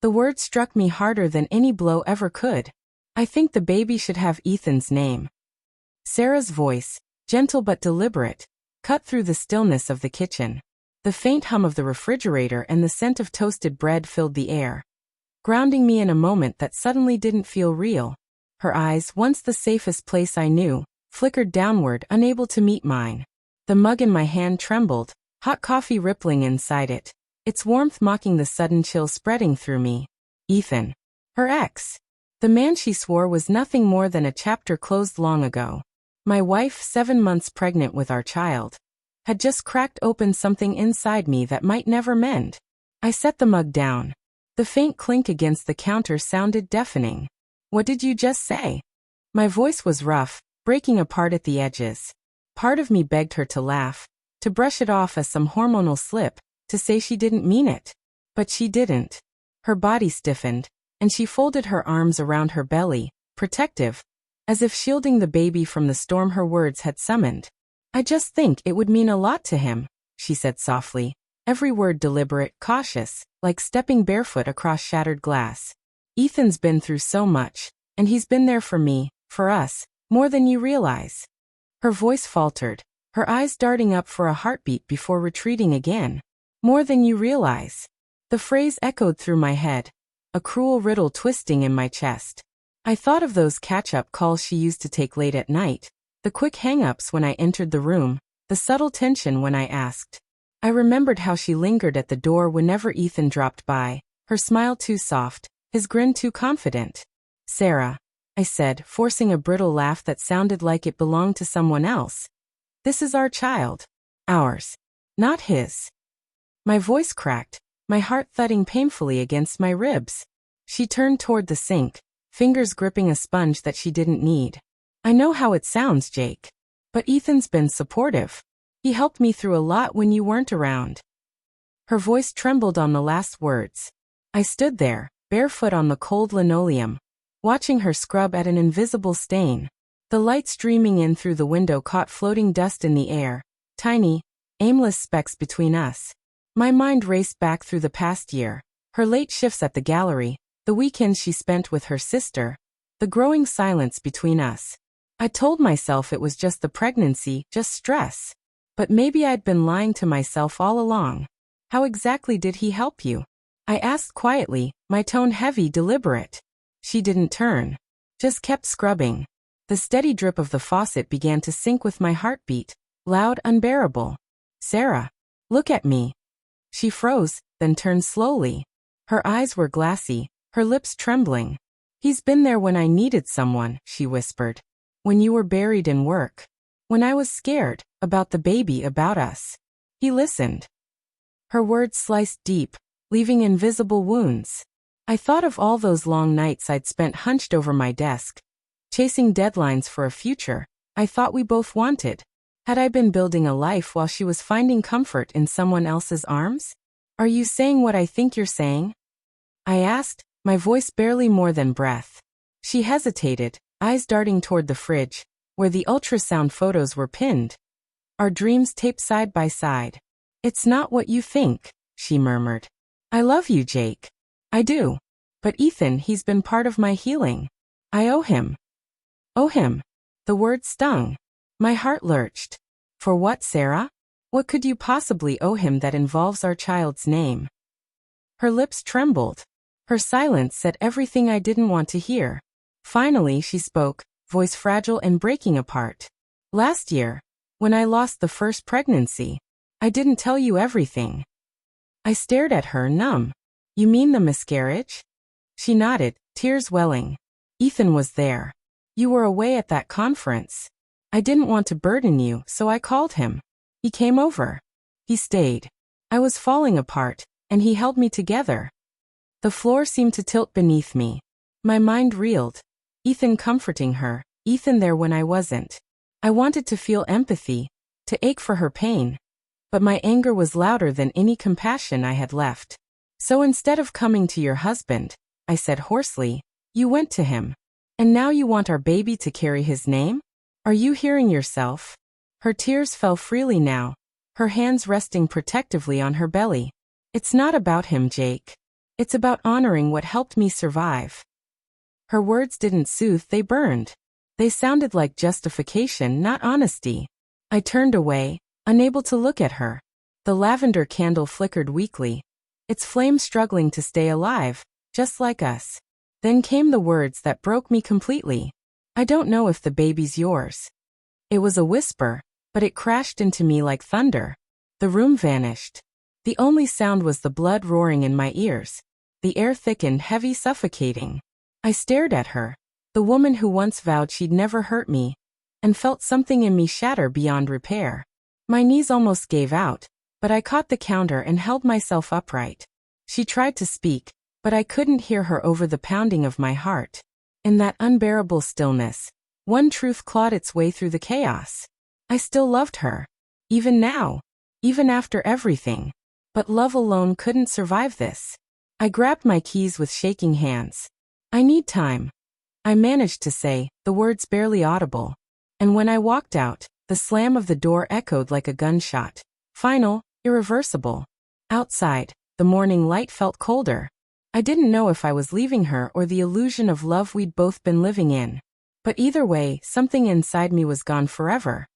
The word struck me harder than any blow ever could. I think the baby should have Ethan's name. Sarah's voice, gentle but deliberate, cut through the stillness of the kitchen. The faint hum of the refrigerator and the scent of toasted bread filled the air, grounding me in a moment that suddenly didn't feel real. Her eyes, once the safest place I knew, flickered downward, unable to meet mine. The mug in my hand trembled, hot coffee rippling inside it, its warmth mocking the sudden chill spreading through me. Ethan. Her ex. The man she swore was nothing more than a chapter closed long ago. My wife, 7 months pregnant with our child, had just cracked open something inside me that might never mend. I set the mug down. The faint clink against the counter sounded deafening. What did you just say? My voice was rough, breaking apart at the edges. Part of me begged her to laugh, to brush it off as some hormonal slip, to say she didn't mean it. But she didn't. Her body stiffened, and she folded her arms around her belly, protective, as if shielding the baby from the storm her words had summoned. I just think it would mean a lot to him, she said softly, every word deliberate, cautious, like stepping barefoot across shattered glass. Ethan's been through so much, and he's been there for me, for us, more than you realize. Her voice faltered, her eyes darting up for a heartbeat before retreating again. More than you realize. The phrase echoed through my head, a cruel riddle twisting in my chest. I thought of those catch-up calls she used to take late at night, the quick hang-ups when I entered the room, the subtle tension when I asked. I remembered how she lingered at the door whenever Ethan dropped by, her smile too soft, his grin too confident. Sarah, I said, forcing a brittle laugh that sounded like it belonged to someone else. This is our child. Ours. Not his. My voice cracked, my heart thudding painfully against my ribs. She turned toward the sink, fingers gripping a sponge that she didn't need. I know how it sounds, Jake. But Ethan's been supportive. He helped me through a lot when you weren't around. Her voice trembled on the last words. I stood there, barefoot on the cold linoleum, watching her scrub at an invisible stain. The light streaming in through the window caught floating dust in the air, tiny, aimless specks between us. My mind raced back through the past year, her late shifts at the gallery, the weekends she spent with her sister, the growing silence between us. I told myself it was just the pregnancy, just stress. But maybe I'd been lying to myself all along. How exactly did he help you? I asked quietly, my tone heavy, deliberate. She didn't turn. Just kept scrubbing. The steady drip of the faucet began to sync with my heartbeat, loud, unbearable. Sarah, look at me. She froze, then turned slowly. Her eyes were glassy, her lips trembling. He's been there when I needed someone, she whispered. When you were buried in work. When I was scared, about the baby, about us. He listened. Her words sliced deep, leaving invisible wounds. I thought of all those long nights I'd spent hunched over my desk, chasing deadlines for a future I thought we both wanted. Had I been building a life while she was finding comfort in someone else's arms? Are you saying what I think you're saying? I asked, my voice barely more than breath. She hesitated, eyes darting toward the fridge, where the ultrasound photos were pinned. Our dreams taped side by side. It's not what you think, she murmured. I love you, Jake. I do. But Ethan, he's been part of my healing. I owe him. Owe him. The word stung. My heart lurched. For what, Sarah? What could you possibly owe him that involves our child's name? Her lips trembled. Her silence said everything I didn't want to hear. Finally, she spoke, voice fragile and breaking apart. Last year, when I lost the first pregnancy, I didn't tell you everything. I stared at her, numb. You mean the miscarriage? She nodded, tears welling. Ethan was there. You were away at that conference. I didn't want to burden you, so I called him. He came over. He stayed. I was falling apart, and he held me together. The floor seemed to tilt beneath me. My mind reeled. Ethan comforting her, Ethan there when I wasn't. I wanted to feel empathy, to ache for her pain. But my anger was louder than any compassion I had left. So instead of coming to your husband, I said hoarsely, you went to him. And now you want our baby to carry his name? Are you hearing yourself? Her tears fell freely now, her hands resting protectively on her belly. It's not about him, Jake. It's about honoring what helped me survive. Her words didn't soothe, they burned. They sounded like justification, not honesty. I turned away, unable to look at her. The lavender candle flickered weakly, its flame struggling to stay alive, just like us. Then came the words that broke me completely. I don't know if the baby's yours. It was a whisper, but it crashed into me like thunder. The room vanished. The only sound was the blood roaring in my ears. The air thickened, heavy, suffocating. I stared at her, the woman who once vowed she'd never hurt me, and felt something in me shatter beyond repair. My knees almost gave out, but I caught the counter and held myself upright. She tried to speak, but I couldn't hear her over the pounding of my heart. In that unbearable stillness, one truth clawed its way through the chaos. I still loved her. Even now. Even after everything. But love alone couldn't survive this. I grabbed my keys with shaking hands. I need time. I managed to say, the words barely audible. And when I walked out, the slam of the door echoed like a gunshot. Final, irreversible. Outside, the morning light felt colder. I didn't know if I was leaving her or the illusion of love we'd both been living in. But either way, something inside me was gone forever.